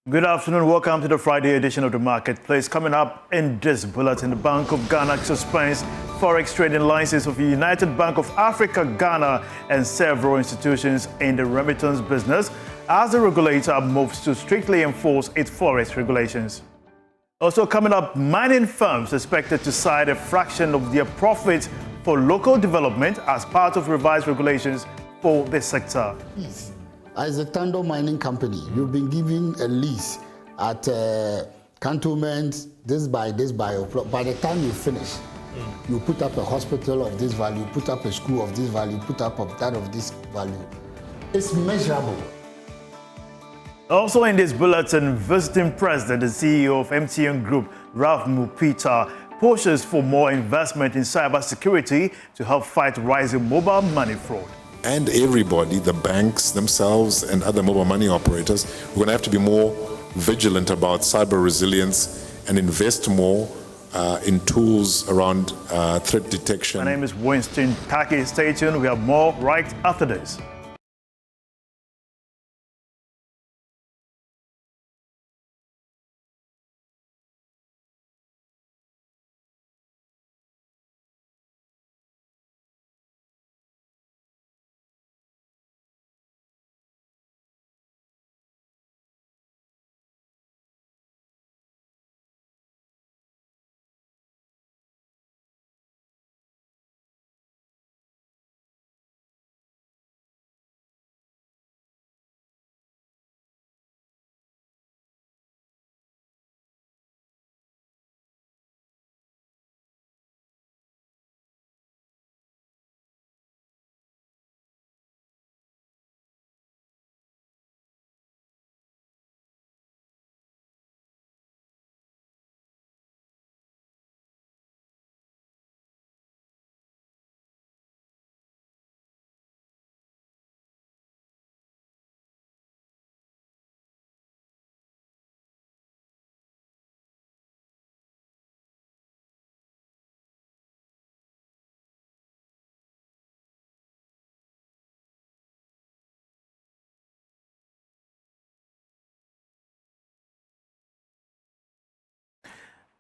Good afternoon. Welcome to the Friday edition of the Marketplace. Coming up in this bulletin, the Bank of Ghana suspends Forex trading license of the United Bank of Africa, Ghana, and several institutions in the remittance business as the regulator moves to strictly enforce its Forex regulations. Also coming up, mining firms expected to cite a fraction of their profits for local development as part of revised regulations for the sector. Yes. As a Tando mining company, you've been given a lease at cantonments, this by. By the time you finish, you put up a hospital of this value, put up a school of this value, put up that of this value. It's measurable. Also in this bulletin, visiting president, the CEO of MTN Group, Ralph Mupita, pushes for more investment in cybersecurity to help fight rising mobile money fraud. And everybody, the banks themselves and other mobile money operators, we're going to have to be more vigilant about cyber resilience and invest more in tools around threat detection. My name is Winston Taki. Stay tuned. We have more right after this.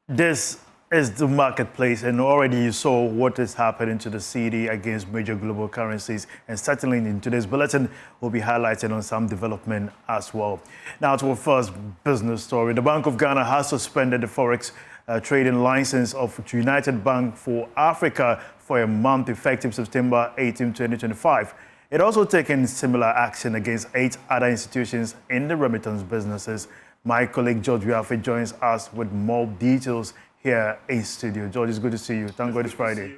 This is the marketplace, and already you saw what is happening to the Cedi against major global currencies. And certainly in today's bulletin, we'll be highlighting on some development as well. Now to our first business story. The Bank of Ghana has suspended the Forex trading license of United Bank for Africa for a month effective September 18, 2025. It also taken similar action against 8 other institutions in the remittance businesses. My colleague George Wiafe joins us with more details here in studio. George, it's good to see you. Thank God it's Friday.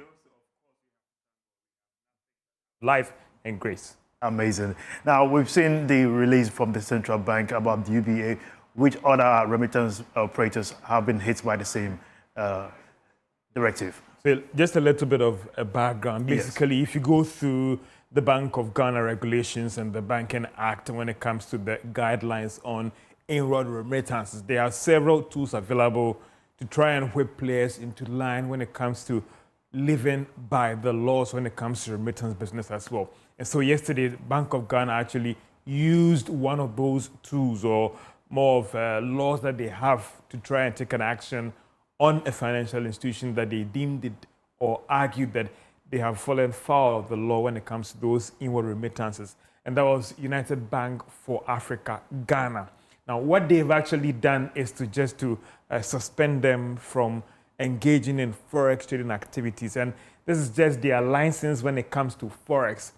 Life and grace. Amazing. Now, we've seen the release from the central bank about the UBA. Which other remittance operators have been hit by the same directive? So just a little bit of a background. Basically, yes. If you go through the Bank of Ghana regulations and the Banking Act when it comes to the guidelines on inward remittances, there are several tools available to try and whip players into line when it comes to living by the laws when it comes to remittance business as well. And so yesterday, the Bank of Ghana actually used one of those tools or more of laws that they have to try and take an action on a financial institution that they deemed it or argued that they have fallen foul of the law when it comes to those inward remittances. And that was United Bank for Africa, Ghana. Now, what they've actually done is to suspend them from engaging in Forex trading activities. And this is just their license when it comes to Forex.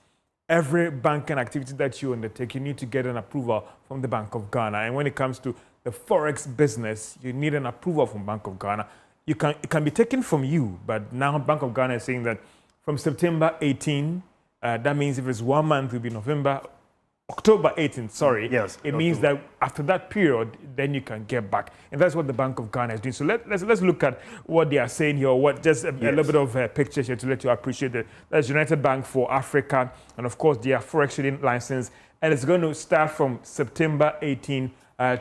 Every banking activity that you undertake, you need to get an approval from the Bank of Ghana. And when it comes to the Forex business, you need an approval from Bank of Ghana. It can be taken from you, but now Bank of Ghana is saying that from September 18, that means if it's 1 month, it will be October 18th, sorry. Yes. It means that after that period, then you can get back. And that's what the Bank of Ghana is doing. So let's look at what they are saying here, a little bit of a picture here to let you appreciate it. That's United Bank for Africa, and of course, their Forex trading license. And it's going to start from September 18,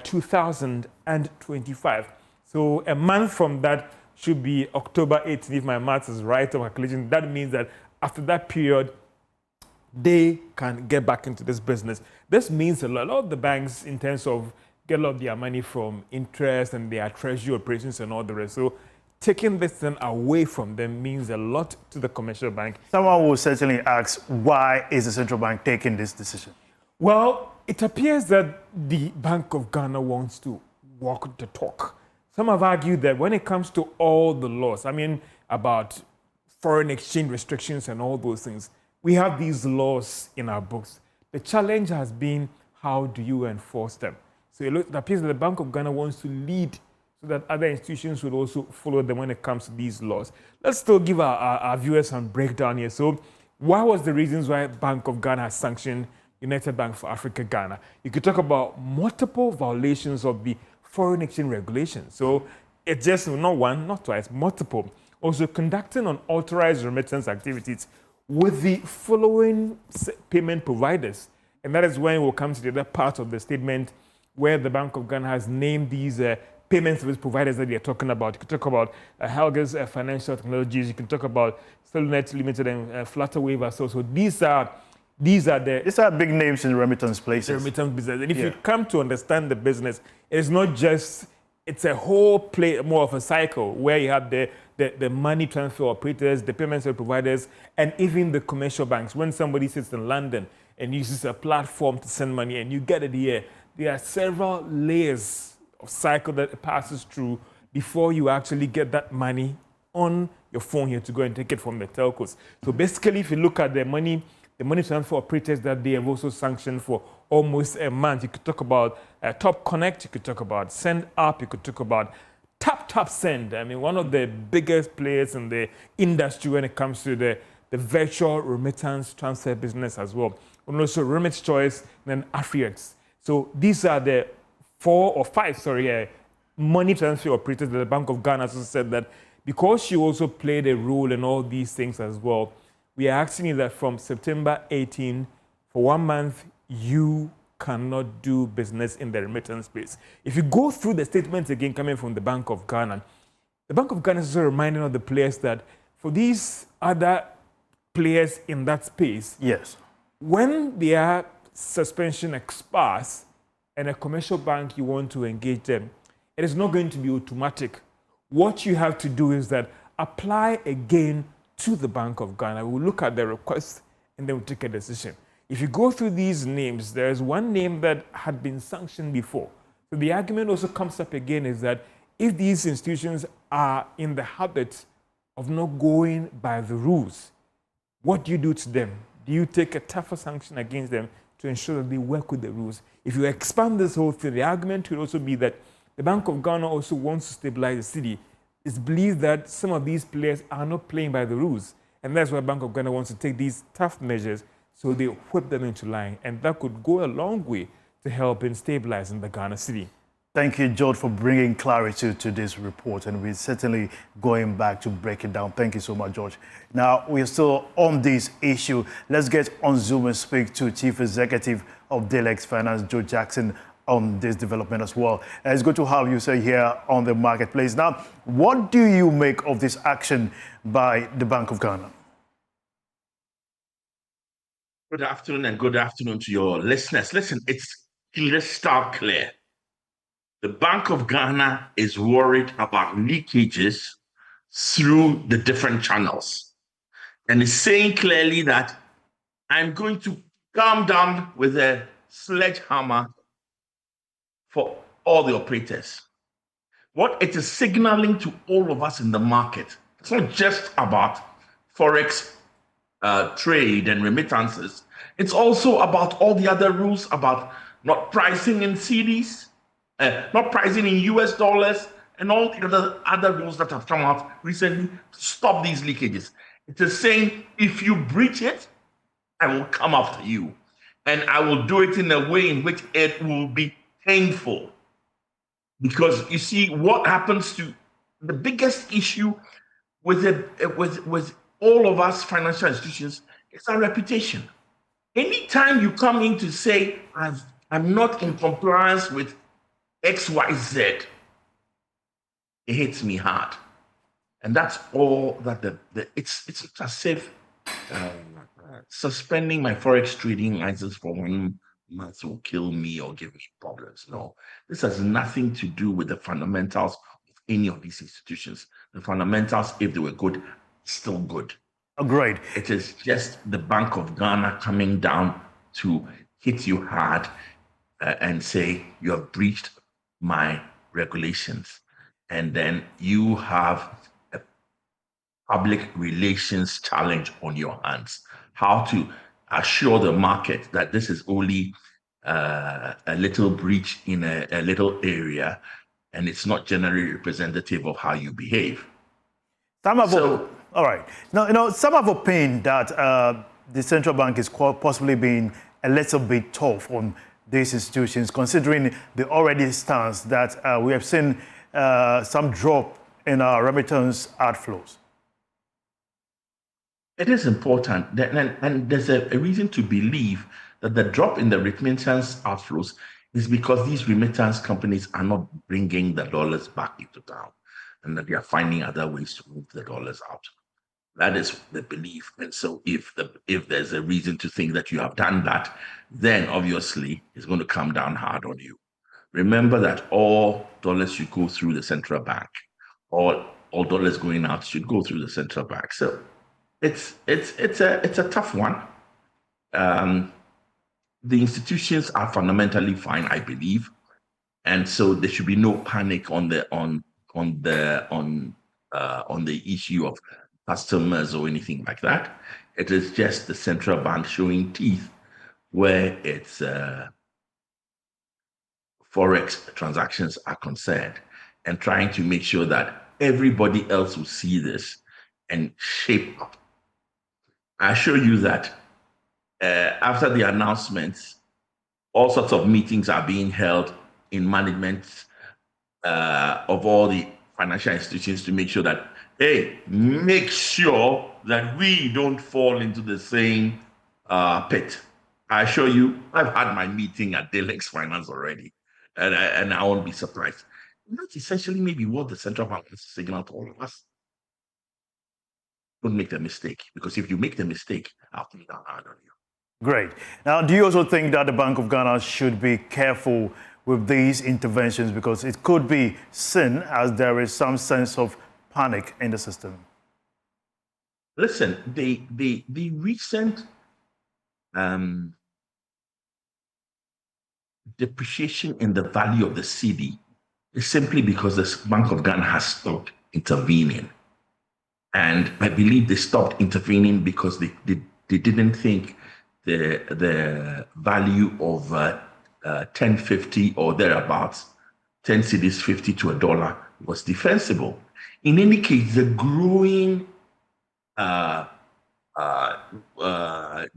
2025. So a month from that should be October 18th, if my math is right or calculation. That means that after that period, they can get back into this business. This means a lot of the banks, in terms of get a lot of their money from interest and their treasury operations and all the rest. So taking this thing away from them means a lot to the commercial bank. Someone will certainly ask, why is the central bank taking this decision? Well, it appears that the Bank of Ghana wants to walk the talk. Some have argued that when it comes to all the laws, I mean, about foreign exchange restrictions and all those things, we have these laws in our books. The challenge has been, how do you enforce them? So it appears that the Bank of Ghana wants to lead so that other institutions would also follow them when it comes to these laws. Let's still give our viewers some breakdown here. So what was the reasons why Bank of Ghana has sanctioned United Bank for Africa, Ghana? You could talk about multiple violations of the foreign exchange regulations. So it's just not one, not twice, multiple. Also conducting unauthorized remittance activities with the following payment providers. And that is when we'll come to the other part of the statement where the Bank of Ghana has named these payment service providers that they're talking about. You can talk about Helga's Financial Technologies. You can talk about Cellunet Limited and Flutterwave. So these are big names in the remittance places. The remittance business. And if you come to understand the business, it's not just, it's a whole play, more of a cycle where you have the money transfer operators, the payment service providers, and even the commercial banks. When somebody sits in London and uses a platform to send money and you get it here, there are several layers of cycle that it passes through before you actually get that money on your phone here to go and take it from the telcos. So basically, if you look at the money transfer operators that they have also sanctioned for almost a month, you could talk about Top Connect, you could talk about Send Up, you could talk about Tap Send. I mean, one of the biggest players in the industry when it comes to the virtual remittance transfer business as well. And also Remit Choice, and then AfriX. So these are the 4 or 5 money transfer operators that the Bank of Ghana also said that because you also played a role in all these things as well, we are asking you that from September 18, for 1 month, you cannot do business in the remittance space. If you go through the statements again coming from the Bank of Ghana, the Bank of Ghana is also reminding of the players that for these other players in that space, yes, when their suspension expires and a commercial bank you want to engage them, it is not going to be automatic. What you have to do is that apply again to the Bank of Ghana. We'll look at the request and then we'll take a decision. If you go through these names, there's one name that had been sanctioned before. So the argument also comes up again is that if these institutions are in the habit of not going by the rules, what do you do to them? Do you take a tougher sanction against them to ensure that they work with the rules? If you expand this whole thing, the argument will also be that the Bank of Ghana also wants to stabilize the cedi. It's believed that some of these players are not playing by the rules. And that's why Bank of Ghana wants to take these tough measures so they whip them into line. And that could go a long way to help in stabilizing the Ghana cedi. Thank you, George, for bringing clarity to this report. And we're certainly going back to break it down. Thank you so much, George. Now, we're still on this issue. Let's get on Zoom and speak to Chief Executive of Delex Finance, Joe Jackson, on this development as well. And it's good to have you, sir, here on the marketplace. Now, what do you make of this action by the Bank of Ghana? Good afternoon and good afternoon to your listeners. Listen, it's crystal clear. The Bank of Ghana is worried about leakages through the different channels and is saying clearly that I'm going to come down with a sledgehammer for all the operators. What it is signaling to all of us in the market, it's not just about Forex trade and remittances. It's also about all the other rules about not pricing in cedis, not pricing in US dollars, and all the other rules that have come out recently to stop these leakages. It is saying, if you breach it, I will come after you. And I will do it in a way in which it will be painful. Because you see, what happens to the biggest issue with all of us financial institutions is our reputation. Anytime you come in to say, I'm not in compliance with XYZ, it hits me hard. And that's all that it's as if suspending my Forex trading license for months will kill me or give me problems. No, this has nothing to do with the fundamentals of any of these institutions. The fundamentals, if they were good, still good. Oh, great. It is just the Bank of Ghana coming down to hit you hard and say, you have breached my regulations. And then you have a public relations challenge on your hands. How to assure the market that this is only a little breach in a little area and it's not generally representative of how you behave. All right. Now, some have opined that the central bank is possibly being a little bit tough on these institutions, considering the already stance that we have seen some drop in our remittance outflows. It is important, and there's a reason to believe that the drop in the remittance outflows is because these remittance companies are not bringing the dollars back into town, and that they are finding other ways to move the dollars out. That is the belief. And so if there's a reason to think that you have done that, then obviously it's going to come down hard on you. Remember that all dollars should go through the central bank. All dollars going out should go through the central bank. So it's a tough one. The institutions are fundamentally fine, I believe, and so there should be no panic on the issue of customers or anything like that. It is just the central bank showing teeth where its Forex transactions are concerned and trying to make sure that everybody else will see this and shape up. I assure you that after the announcements, all sorts of meetings are being held in management of all the financial institutions to make sure that, hey, make sure that we don't fall into the same pit. I assure you, I've had my meeting at Delex Finance already, and I won't be surprised. That's essentially maybe what the central bank wants to signal to all of us. Don't make the mistake, because if you make the mistake, I'll come down hard on you. Great. Now, do you also think that the Bank of Ghana should be careful with these interventions, because it could be seen as there is some sense of panic in the system? Listen, the recent depreciation in the value of the Cedi is simply because the Bank of Ghana has stopped intervening. And I believe they stopped intervening because they didn't think the value of 10.50 or thereabouts, 10 cedis 50 to $1 was defensible. In any case, the growing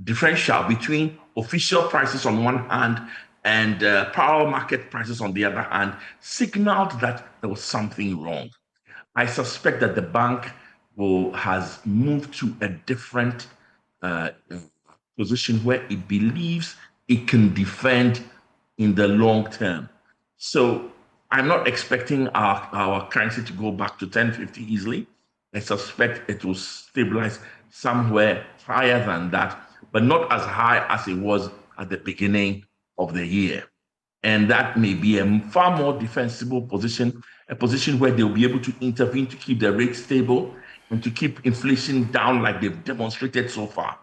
differential between official prices on one hand and power market prices on the other hand signaled that there was something wrong. I suspect that the bank has moved to a different position where it believes it can defend in the long term. So I'm not expecting our currency to go back to 10.50 easily. I suspect it will stabilize somewhere higher than that, but not as high as it was at the beginning of the year. And that may be a far more defensible position, a position where they'll be able to intervene to keep the rate stable and to keep inflation down like they've demonstrated so far.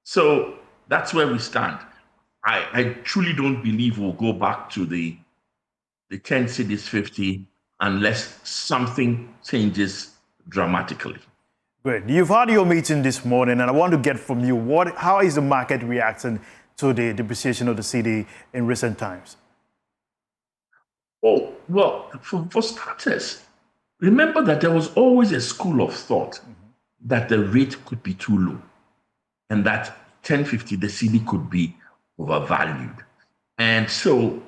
So that's where we stand. I truly don't believe we'll go back to the 10 cedis 50 unless something changes dramatically. Great. You've had your meeting this morning, and I want to get from you, how is the market reacting to the depreciation of the Cedi in recent times? Oh, well, for starters, remember that there was always a school of thought that the rate could be too low and that 10.50, the Cedi could be overvalued. And so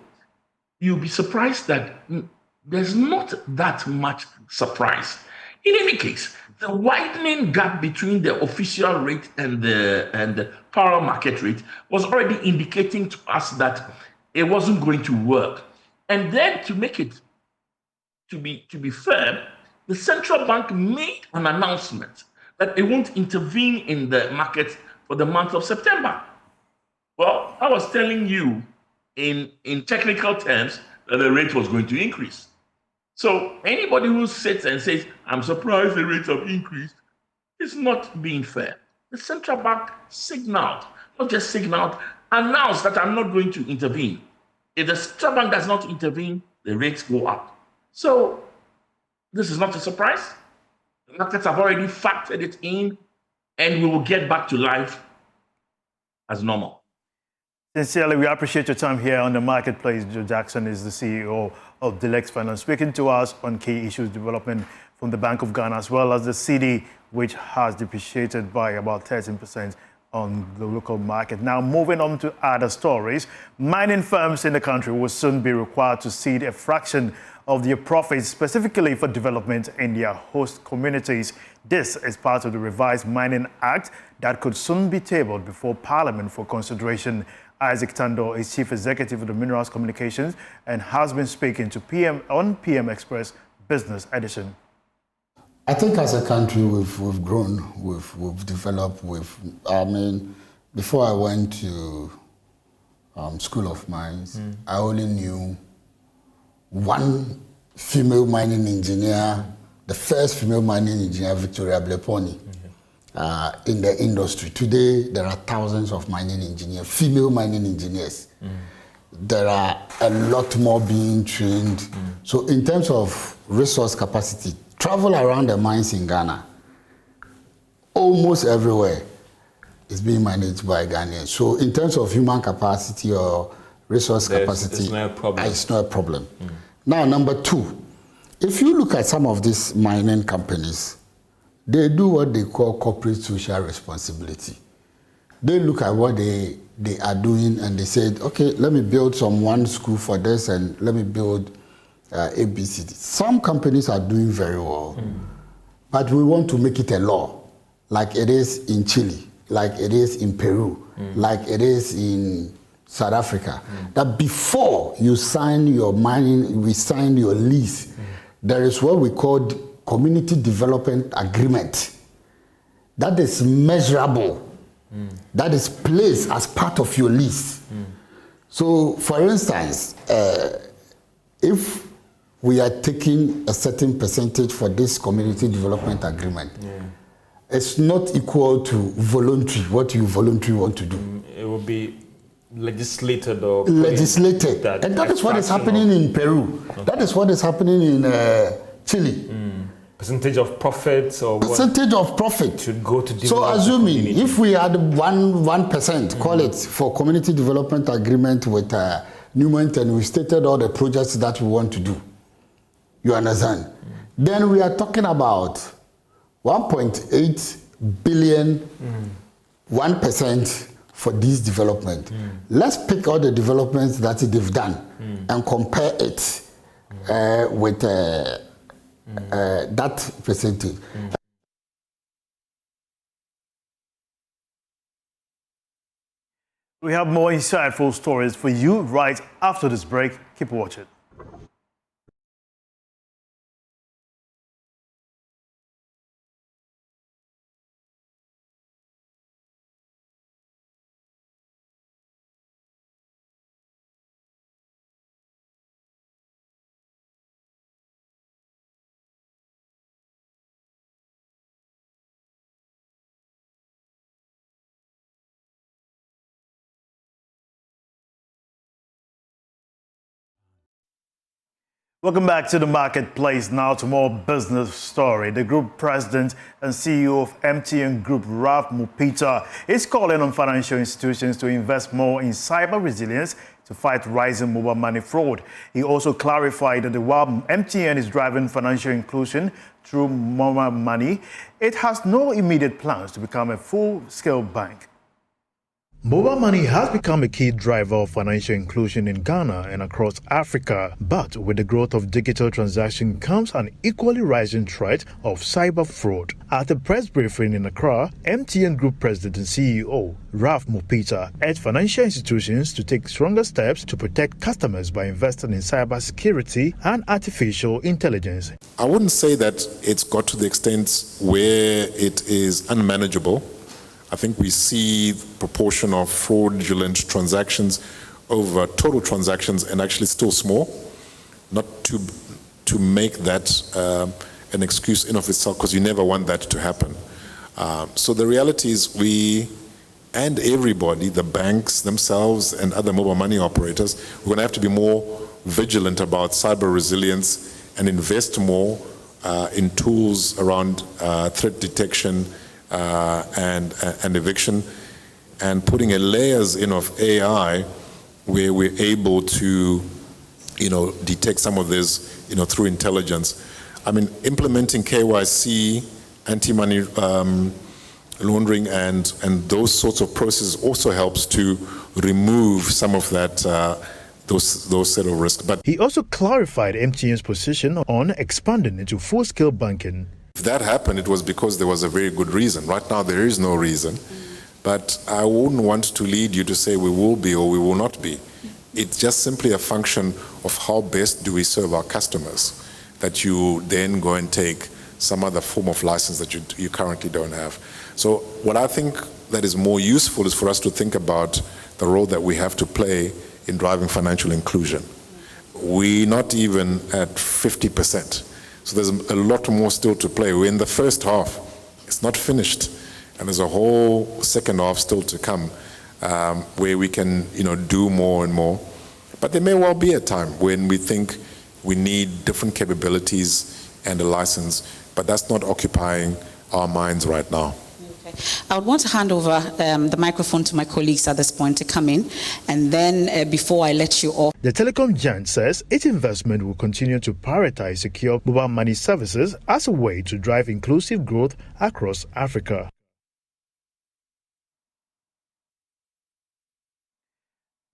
you'll be surprised that there's not that much surprise. In any case, the widening gap between the official rate and the power market rate was already indicating to us that it wasn't going to work. And then to make it to be fair, the central bank made an announcement that it won't intervene in the market for the month of September. Well, I was telling you in technical terms that the rate was going to increase. So anybody who sits and says, I'm surprised the rates have increased, is not being fair. The central bank signaled, not just signaled, announced that I'm not going to intervene. If the central bank does not intervene, the rates go up. So this is not a surprise. The markets have already factored it in, and we will get back to life as normal. Sincerely, we appreciate your time here on the marketplace. Joe Jackson is the CEO of Deluxe Finance, speaking to us on key issues development from the Bank of Ghana, as well as the Cedi, which has depreciated by about 13% on the local market. Now, moving on to other stories, mining firms in the country will soon be required to cede a fraction of their profits, specifically for development in their host communities. This is part of the revised Mining Act that could soon be tabled before Parliament for consideration. Isaac Tando is Chief Executive of the Minerals Communications and has been speaking to PM Express Business Edition. I think as a country we've grown, we've developed. Before I went to School of Mines, I only knew one female mining engineer, the first female mining engineer, Victoria Bleponi. In the industry. Today, there are thousands of mining engineers, female mining engineers. There are a lot more being trained. So in terms of resource capacity, travel around the mines in Ghana, almost everywhere is being managed by Ghanaians. So in terms of human capacity or resource capacity, it's not a problem. Now, number two, if you look at some of these mining companies, they do what they call corporate social responsibility. They look at what they are doing and they said, okay, let me build one school for this and let me build ABCD. Some companies are doing very well, but we want to make it a law, like it is in Chile, like it is in Peru, like it is in South Africa. That before you sign your we sign your lease, there is what we call Community Development Agreement. That is measurable. That is placed as part of your lease. So, for instance, if we are taking a certain percentage for this Community Development Agreement, it's not equal to voluntary, what you voluntarily want to do. It will be legislated or... Legislated. And that is what is happening in Peru. That is what is happening in Chile. Percentage of profits or percentage of profit should go to so assuming if we had 1%, call it, for community development agreement with Newmont, and we stated all the projects that we want to do, you understand, then we are talking about 1.8 billion, 1% for this development. Let's pick all the developments that they've done and compare it with that percentage. We have more insightful stories for you right after this break. Keep watching. Welcome back to the marketplace. Now to more business story. The group president and CEO of MTN Group, Ralph Mupita, is calling on financial institutions to invest more in cyber resilience to fight rising mobile money fraud. He also clarified that while MTN is driving financial inclusion through mobile money, it has no immediate plans to become a full-scale bank. Mobile money has become a key driver of financial inclusion in Ghana and across Africa, but with the growth of digital transaction comes an equally rising threat of cyber fraud. At a press briefing in Accra, MTN Group President and CEO Ralph Mupita urged financial institutions to take stronger steps to protect customers by investing in cybersecurity and artificial intelligence. I wouldn't say that it's got to the extent where it is unmanageable. I think we see the proportion of fraudulent transactions over total transactions and actually still small, not to make that an excuse in of itself, because you never want that to happen. So the reality is we and everybody, the banks themselves and other mobile money operators, we're going to have to be more vigilant about cyber resilience and invest more in tools around threat detection and eviction, and putting a layers in of AI where we're able to, detect some of this, through intelligence. I mean, implementing KYC, anti-money laundering, and those sorts of processes also helps to remove some of that those set of risks. But he also clarified MTN's position on expanding into full-scale banking. If that happened, it was because there was a very good reason. Right now, there is no reason. But I wouldn't want to lead you to say we will be or we will not be. It's just simply a function of how best do we serve our customers, that you then go and take some other form of license that you currently don't have. So what I think that is more useful is for us to think about the role that we have to play in driving financial inclusion. We're not even at 50%. So there's a lot more still to play. We're in the first half. It's not finished. And there's a whole second half still to come where we can, do more and more. But there may well be a time when we think we need different capabilities and a license, but that's not occupying our minds right now. Okay. I would want to hand over the microphone to my colleagues at this point to come in, and then before I let you off. The telecom giant says its investment will continue to prioritize secure mobile money services as a way to drive inclusive growth across Africa.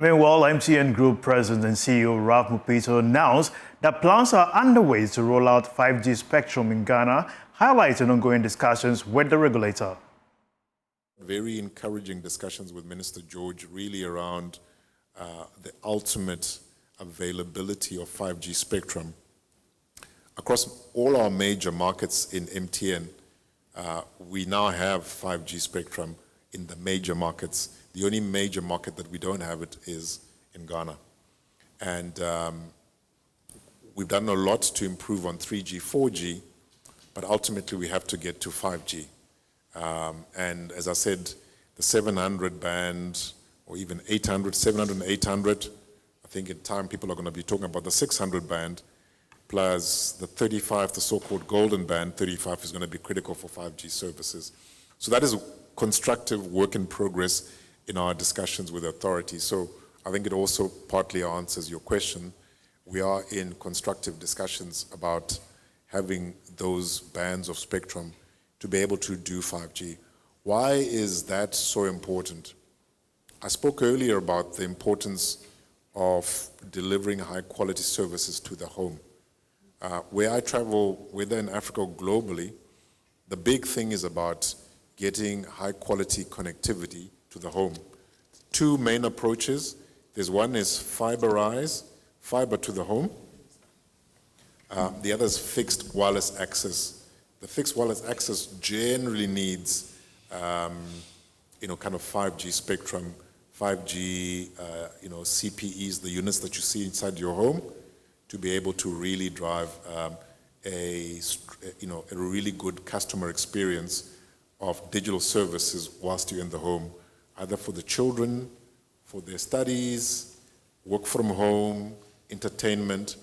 Meanwhile, MTN Group President and CEO Ralph Mupito announced that plans are underway to roll out 5G spectrum in Ghana, highlighting ongoing discussions with the regulator. Very encouraging discussions with Minister George, really around the ultimate availability of 5G spectrum. Across all our major markets in MTN, we now have 5G spectrum in the major markets. The only major market that we don't have it is in Ghana. And we've done a lot to improve on 3G, 4G, but ultimately we have to get to 5G. And as I said, the 700 band, or even 800, 700 and 800, I think in time people are going to be talking about the 600 band, plus the 35, the so-called golden band, 35 is going to be critical for 5G services. So that is a constructive work in progress in our discussions with authorities. So I think it also partly answers your question. We are in constructive discussions about having those bands of spectrum to be able to do 5G. Why is that so important? I spoke earlier about the importance of delivering high quality services to the home. Where I travel, whether in Africa or globally, the big thing is about getting high quality connectivity to the home. Two main approaches. There's one is fiberize, fiber to the home. The other is fixed wireless access. The fixed wireless access generally needs, kind of 5G spectrum, 5G, CPEs, the units that you see inside your home, to be able to really drive a really good customer experience of digital services whilst you're in the home, either for the children, for their studies, work from home, entertainment.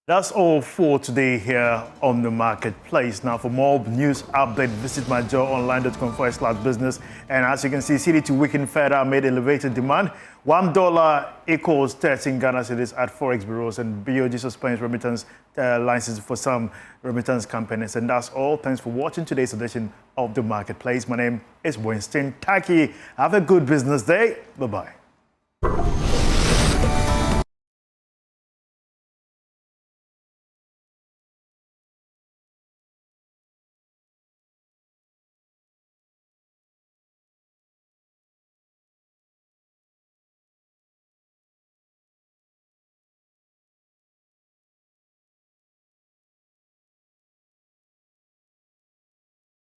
That's all for today here on the Marketplace. Now, for more news update, visit myjoyonline.com/business. And as you can see, Cedi to weaken further amid elevated demand. $1 equals 13 Ghana cedis at Forex bureaus, and BoG suspends remittance licenses for some remittance companies. And that's all. Thanks for watching today's edition of the Marketplace. My name is Winston Taki. Have a good business day. Bye-bye.